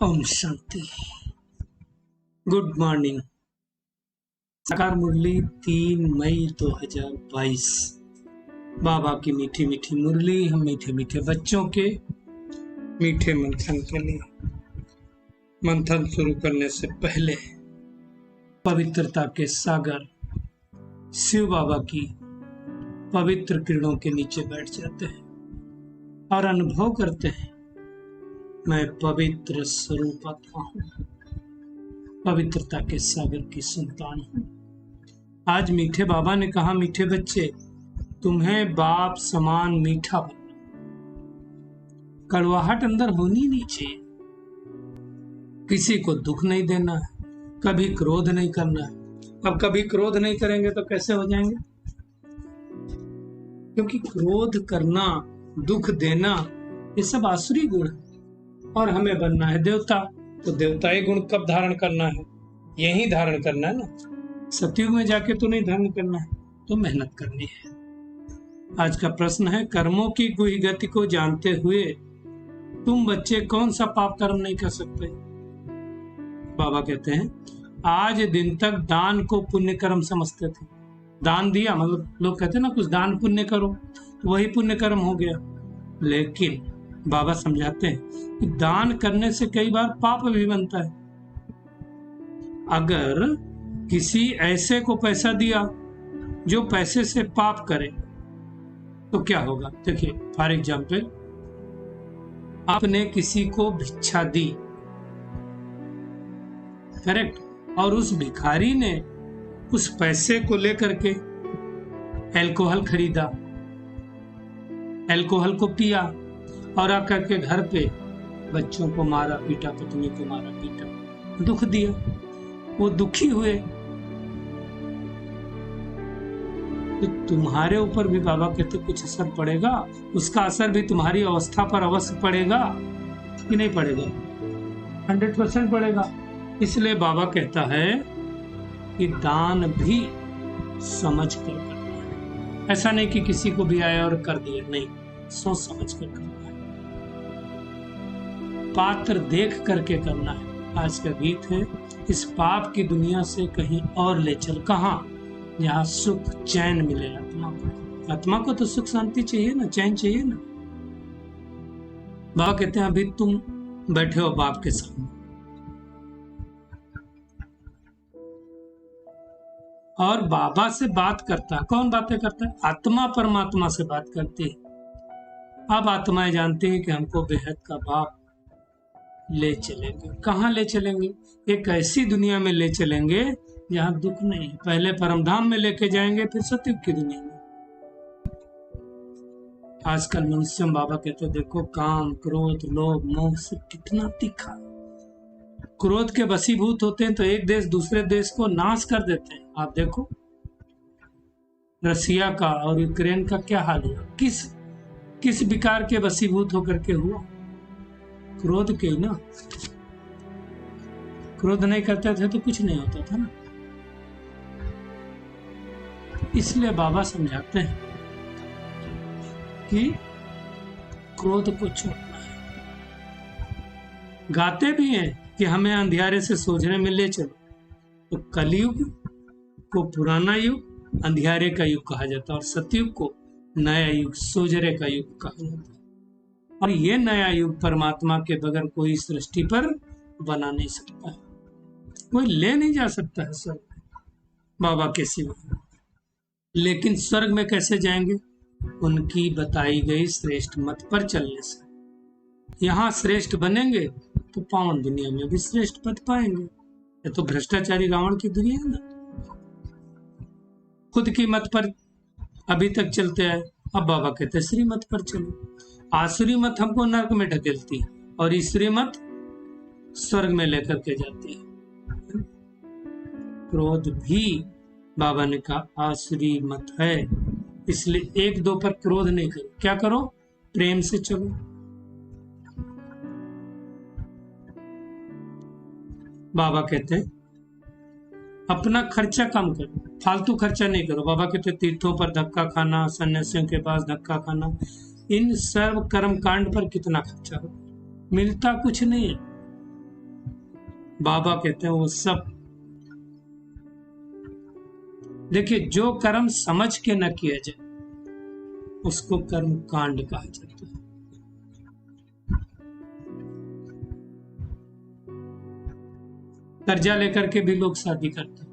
Om Shanti. Good morning. साकार मुरली 3 मई 2022। बाबा की मीठी मीठी मुरली हम मीठे मीठे बच्चों के मीठे मंथन के लिए। मंथन शुरू करने से पहले पवित्रता के सागर शिव बाबा की पवित्र किरणों के नीचे बैठ जाते हैं और अनुभव करते हैं, मैं पवित्र स्वरूप आत्मा हूँ, पवित्रता के सागर की संतान हूँ। आज मीठे बाबा ने कहा, मीठे बच्चे तुम्हें बाप समान मीठा बनना, कड़वाहट अंदर होनी नहीं चाहिए, किसी को दुख नहीं देना है, कभी क्रोध नहीं करना है। अब कभी क्रोध नहीं करेंगे तो कैसे हो जाएंगे? क्योंकि क्रोध करना, दुख देना, ये सब आसुरी गुण है और हमें बनना है देवता, तो देवताई गुण कब धारण करना है? यही धारण करना है ना, सतयुग में जाके तो नहीं धारण करना है, तो मेहनत करनी है। आज का प्रश्न है, कर्मों की गुहि गति को जानते हुए तुम बच्चे कौन सा पाप कर्म नहीं कर सकते? बाबा कहते हैं, आज दिन तक दान को पुण्य कर्म समझते थे। दान दिया मतलब लोग कहते हैं ना, कुछ दान पुण्य करो तो वही पुण्य कर्म हो गया। लेकिन बाबा समझाते हैं कि दान करने से कई बार पाप भी बनता है। अगर किसी ऐसे को पैसा दिया जो पैसे से पाप करे तो क्या होगा? देखिए, फॉर एग्जाम्पल, आपने किसी को भिक्षा दी, करेक्ट, और उस भिखारी ने उस पैसे को लेकर के अल्कोहल खरीदा, अल्कोहल को पिया और आकर के घर पे बच्चों को मारा पीटा, पत्नी को मारा पीटा, दुख दिया, वो दुखी हुए, तो तुम्हारे ऊपर भी बाबा कहते कुछ असर पड़ेगा। उसका असर भी तुम्हारी अवस्था पर अवश्य पड़ेगा कि नहीं पड़ेगा? 100% पड़ेगा। इसलिए बाबा कहता है कि दान भी समझ कर करना है। ऐसा नहीं कि किसी को भी आया और कर दिया, नहीं, सोच समझ कर करना है, पात्र देख करके करना है। आज का गीत है, इस पाप की दुनिया से कहीं और ले चल, कहाँ? जहाँ सुख चैन मिले आत्मा को। आत्मा को तो सुख शांति चाहिए ना, चैन चाहिए ना। बाबा कहते हैं, अभी तुम बैठे हो बाप के सामने और बाबा से बात करता है। कौन बातें करता है? आत्मा परमात्मा से बात करती है। अब आत्माएं जानती हैं कि हमको बेहद का बाप ले चलेंगे। कहाँ ले चलेंगे? एक ऐसी दुनिया में ले चलेंगे जहाँ दुख नहीं है। पहले परमधाम में लेके जाएंगे, फिर सतयुग की दुनिया में। आजकल मनुष्य बाबा कहते, देखो काम, क्रोध, लोभ, मोह से कितना तीखा। क्रोध के वशीभूत होते हैं तो एक देश दूसरे देश को नाश कर देते हैं। आप देखो रसिया का और यूक्रेन का क्या हाल हुआ, किस विकार के वशीभूत होकर के हुआ? क्रोध के ही ना। क्रोध नहीं करते थे तो कुछ नहीं होता था ना। इसलिए बाबा समझाते हैं कि क्रोध को छोड़ना है। गाते भी हैं कि हमें अंधियारे से सोझरे में ले चलो। तो कलयुग को पुराना युग, अंधियारे का युग कहा जाता है, और सतयुग को नया युग, सोझरे का युग कहा जाता है। और ये नया युग परमात्मा के बगैर कोई सृष्टि पर बना नहीं सकता है, कोई ले नहीं जा सकता है स्वर्ग बाबा के सिवा। लेकिन स्वर्ग में कैसे जाएंगे? उनकी बताई गई श्रेष्ठ मत पर चलने से। यहाँ श्रेष्ठ बनेंगे तो पावन दुनिया में भी श्रेष्ठ पद पाएंगे। ये तो भ्रष्टाचारी रावण की दुनिया है ना। खुद की मत पर अभी तक चलते आए, अब बाबा कहते श्रीमत पर चलो। आसुरी मत हमको नरक में ढकेलती है और ईश्वरी मत स्वर्ग में लेकर के जाती है। क्रोध भी बाबा ने कहा आसुरी मत है, इसलिए एक दो पर क्रोध नहीं करो। क्या करो? प्रेम से चलो। बाबा कहते हैं अपना खर्चा कम करो, फालतू खर्चा नहीं करो। बाबा कहते तीर्थों पर धक्का खाना, सन्यासियों के पास धक्का खाना, इन सर्व कर्म कांड पर कितना खर्चा हो, मिलता कुछ नहीं है। बाबा कहते हैं वो सब, देखिए जो कर्म समझ के न किया जाए उसको कर्म कांड कहा जाता है। कर्जा लेकर के भी लोग शादी करते हैं।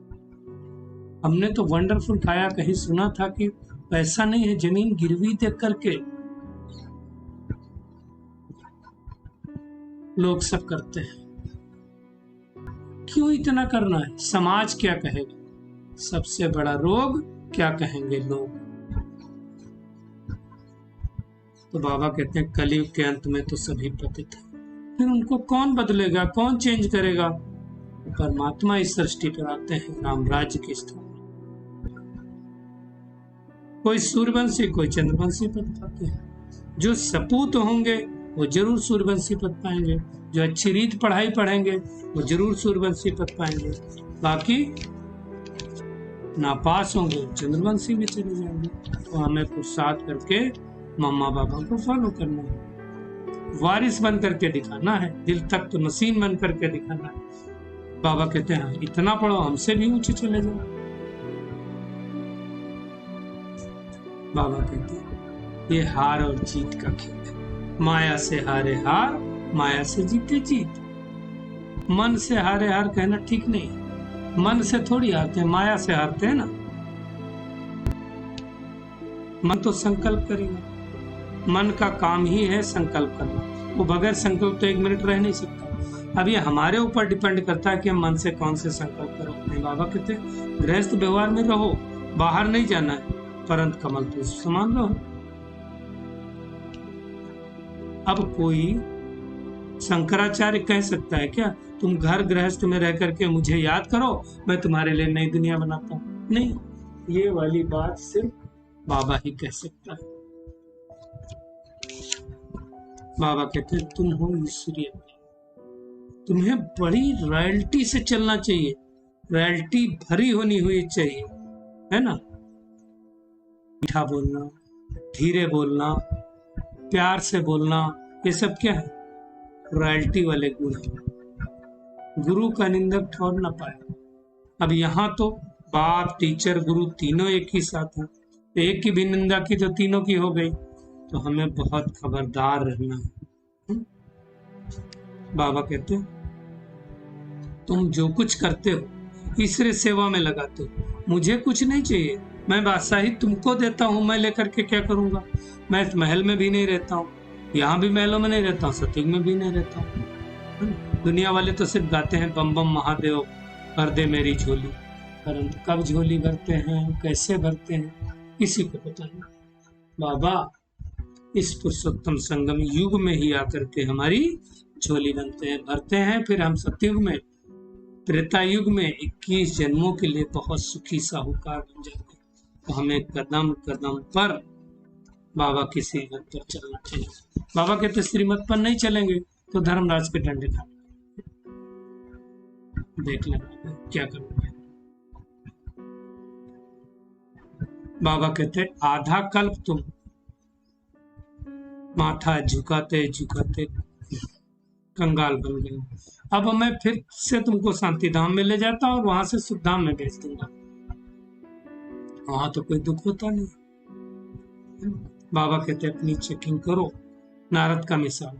हमने तो वंडरफुल खाया कहीं सुना था कि पैसा नहीं है, जमीन गिरवी देख करके लोग सब करते हैं। क्यों इतना करना है? समाज क्या कहेगा? सबसे बड़ा रोग क्या कहेंगे लोग? तो बाबा कहते हैं कलयुग के अंत में तो सभी पतित हैं, फिर उनको कौन बदलेगा, कौन चेंज करेगा? परमात्मा इस सृष्टि पर आते हैं राम राज्य की स्थापना। कोई सूर्यवंशी, कोई चंद्रवंशी पद पाते हैं। जो सपूत होंगे वो जरूर सूर्यवंशी पद पाएंगे, जो अच्छी रीत पढ़ाई पढ़ेंगे वो जरूर सूर्यवंशी पद पाएंगे, बाकी नापास होंगे चंद्रवंशी में चले जाएंगे। तो हमें पुरुषार्थ करके मम्मा पापा को फॉलो करना है, वारिस बन करके दिखाना है, दिल तक तो मशीन बन करके दिखाना है। बाबा कहते हैं इतना पढ़ो हमसे भी ऊंचे चले जाओ। बाबा कहते हैं ये हार और जीत का खेल है, माया से हारे हार, माया से जीते जीत। मन से हारे हार कहना ठीक नहीं, मन से थोड़ी हारते हैं, माया से हारते हैं ना। मन तो संकल्प करेगा, मन का काम ही है संकल्प करना, वो बगैर संकल्प तो 1 मिनट रह नहीं सकता। अब ये हमारे ऊपर डिपेंड करता है कि हम मन से कौन से संकल्प करें। बाबा कहते हैं गृहस्थ व्यवहार में रहो, बाहर नहीं जाना है, परंतु कमल तो समान रहो। अब कोई शंकराचार्य कह सकता है क्या तुम घर गृहस्थ में रह करके मुझे याद करो, मैं तुम्हारे लिए नई दुनिया बनाता हूं? नहीं, ये वाली बात सिर्फ बाबा ही कह सकता है। बाबा कहते हैं तुम हो ईश्वरीय, तुम्हें बड़ी रॉयल्टी से चलना चाहिए, रॉयल्टी भरी होनी हुई चाहिए, है ना। मीठा बोलना, धीरे बोलना, प्यार से बोलना, ये सब क्या है? रॉयल्टी वाले गुण है। गुरु का निंदक ठहर ना पाए। अब यहाँ तो बाप, टीचर, गुरु तीनों एक ही साथ हैं, एक की भी निंदा की तो तीनों की हो गई। तो हमें बहुत खबरदार रहना है। बाबा कहते हैं तुम जो कुछ करते हो ईश्वरीय सेवा में लगाते हो, मुझे कुछ नहीं चाहिए, मैं बादशाही तुमको देता हूँ, मैं लेकर के क्या करूंगा? मैं इस महल में भी नहीं रहता हूँ, यहाँ भी महलों में नहीं रहता हूँ, सतयुग में भी नहीं रहता हूँ। दुनिया वाले तो सिर्फ गाते हैं बम बम महादेव भर दे मेरी झोली, परंतु कब झोली भरते हैं, कैसे भरते हैं, किसी को पता नहीं। बाबा इस पुरुषोत्तम संगम युग में ही आकर के हमारी झोली बनते हैं, भरते हैं। फिर हम सतयुग में, त्रेता युग में 21 जन्मों के लिए बहुत सुखी साहूकार बन जाते हैं। तो हमें कदम कदम पर बाबा की श्रीमत पर चलना चाहिए। बाबा कहते श्रीमत पर नहीं चलेंगे तो धर्मराज के डंडे खाने, देख लेना क्या करोगे। बाबा कहते आधा कल्प तुम माथा झुकाते झुकाते कंगाल बन गए, अब मैं फिर से तुमको शांति धाम में ले जाता हूँ और वहां से सुख धाम में भेज दूंगा, वहां तो कोई दुख होता नहीं। बाबा कहते अपनी चेकिंग करो, नारद का मिसाल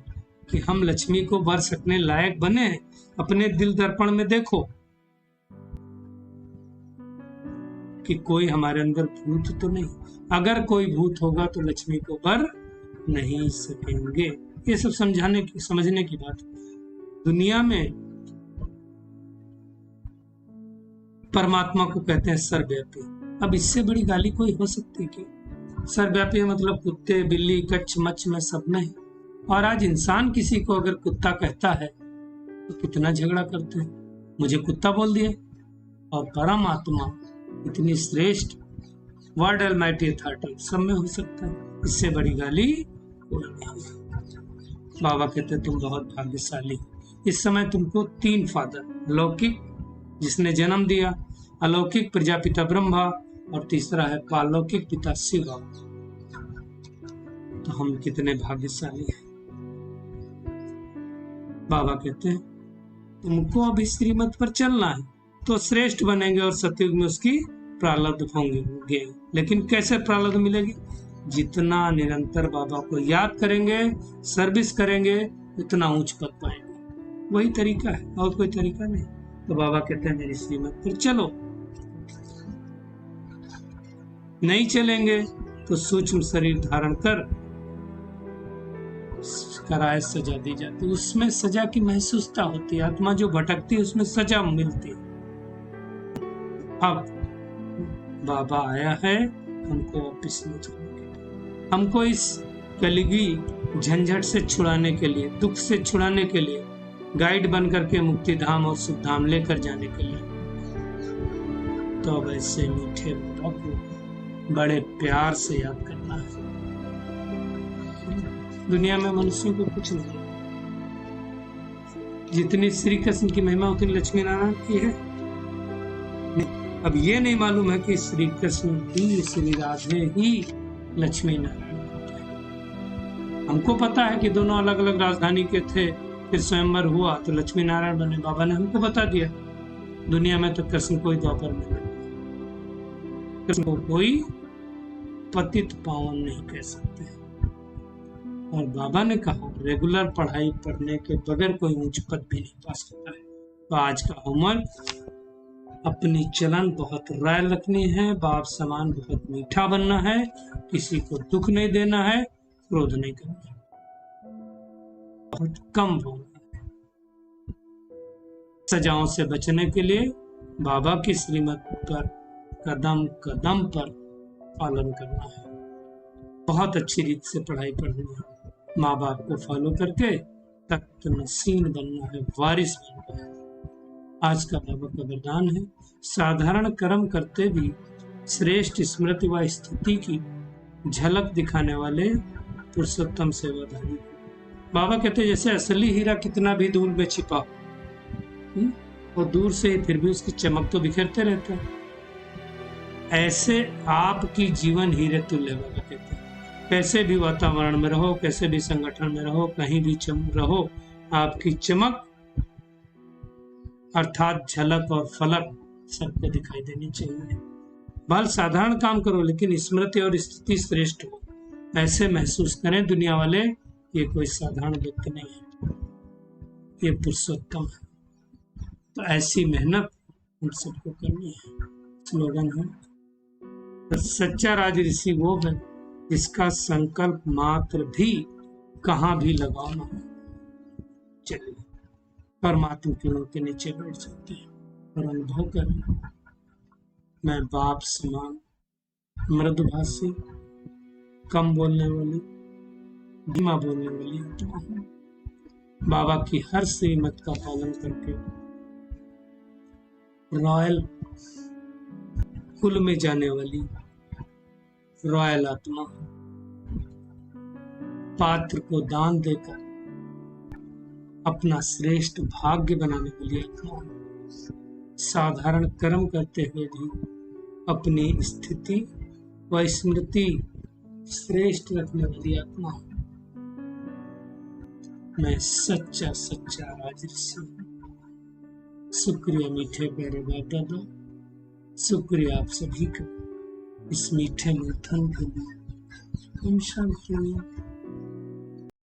कि हम लक्ष्मी को वर सकने लायक बने हैं, अपने दिल दर्पण में देखो कि कोई हमारे अंदर भूत तो नहीं, अगर कोई भूत होगा तो लक्ष्मी को वर नहीं सकेंगे। ये सब समझाने की, समझने की बात। दुनिया में परमात्मा को कहते हैं सर्वव्यापी। अब इससे बड़ी गाली कोई हो सकती है क्या? सर्वव्यापी मतलब कुत्ते, बिल्ली, कच्छ, मच्छ में सब नहीं। और आज इंसान किसी को अगर कुत्ता कहता है तो कितना झगड़ा करते हैं, मुझे कुत्ता बोल दिया। और परमात्मा इतनी श्रेष्ठ वर्ड अलमाइटी अथॉरिटी सब में हो सकता है, इससे बड़ी गाली कोई नहीं। बाबा कहते तुम बहुत भाग्यशाली, इस समय तुमको 3 फादर, लौकिक जिसने जन्म दिया, अलौकिक प्रजापिता ब्रह्मा और तीसरा है पालौकिक पिता शिव। तो हम कितने भाग्यशाली हैं। बाबा कहते हैं तुमको अभी श्रीमत पर चलना है तो श्रेष्ठ बनेंगे और सतयुग में उसकी प्रारब्ध होंगे। लेकिन कैसे प्रारब्ध मिलेगी? जितना निरंतर बाबा को याद करेंगे, सर्विस करेंगे, उतना ऊंच पद पाएंगे। वही तरीका है, और कोई तरीका नहीं। तो बाबा कहते हैं मेरी श्रीमत पर चलो। नहीं चलेंगे तो सूक्ष्म शरीर धारण कर कराए सजा दी जाती। उसमें सजा की महसूसता होती है। आत्मा जो भटकती है उसमें सजा मिलती है। अब बाबा आया है हमको वापिस ले जाने के लिए, हमको इस कलयुगी झंझट से छुड़ाने के लिए, दुख से छुड़ाने के लिए, गाइड बन करके मुक्ति धाम और सुख धाम लेकर जाने के लिए। तो अब ऐसे मीठे बाबा को बड़े प्यार से याद करना है। दुनिया में मनुष्यों को कुछ नहीं, जितनी श्री कृष्ण की महिमा उतनी लक्ष्मी नारायण की है। अब ये नहीं मालूम है कि श्री कृष्ण ही, श्री राधे ही लक्ष्मी नारायण होते हैं। हमको पता है कि दोनों अलग अलग राजधानी के थे, फिर स्वयंवर हुआ तो लक्ष्मी नारायण बने। बाबा ने हमको बता दिया। दुनिया में तो कृष्ण कोई द्वापर में नहीं, कृष्ण को कोई पतित पावन नहीं कह सकते। और बाबा ने कहा रेगुलर पढ़ाई पढ़ने के बगैर कोई ऊंच पद भी नहीं पा सकता है। तो आज का होमवर्क, अपनी चलन बहुत रायल रखनी है, बाप समान बहुत मीठा बनना है, किसी को दुख नहीं देना है, क्रोध नहीं करना है, बहुत कम बोलना है। सजाओं से बचने के लिए बाबा की श्रीमत पर कदम कदम पर पालन करना है। बहुत अच्छी रीत से पढ़ाई पढ़नी है, माँ बाप को फॉलो करके तख्त नसीन बनना है, वारिस बनना है। आज का बाबा का वरदान है, साधारण कर्म करते भी श्रेष्ठ स्मृति व स्तुति की झलक दिखाने वाले पुरुषोत्तम सेवाधारी। बाबा कहते हैं जैसे असली हीरा कितना भी धूल में छिपा और दूर से ही फिर भी उसकी चमक तो बिखरते रहता है, ऐसे आपकी जीवन हीरे तुल्य। बाबा कहते हैं कैसे भी वातावरण में रहो, कैसे भी संगठन में रहो, कहीं भी रहो, आपकी चमक अर्थात झलक और फलक सबको दिखाई देनी चाहिए। भल साधारण काम करो लेकिन स्मृति और स्थिति श्रेष्ठ हो, ऐसे महसूस करें दुनिया वाले ये कोई साधारण व्यक्ति नहीं है, ये पुरुषोत्तम है। तो ऐसी मेहनत हम सबको करनी है। स्लोगन है, सच्चा राज ऋषि वो है जिसका संकल्प मात्र भी कहाँ भी लगाना हो। चलिए परमात्मा के नीचे बैठ सकते हैं और अनुभव करें, मैं बाप समान मृदुभाषी, कम बोलने वाली, धीमा बोलने वाली आत्मा हूँ। बाबा की हर श्रीमत का पालन करके रॉयल कुल में जाने वाली रॉयल आत्मा, पात्र को दान देकर अपना श्रेष्ठ भाग्य बनाने वाली आत्मा, साधारण कर्म करते हुए भी अपनी स्थिति व स्मृति श्रेष्ठ रखने वाली आत्मा। मैं सच्चा सच्चा राजऋषि। शुक्रिया मीठे प्यारे बाप दादा, शुक्रिया आप सभी का इस मीठे मंथन के लिए। ओम शांति।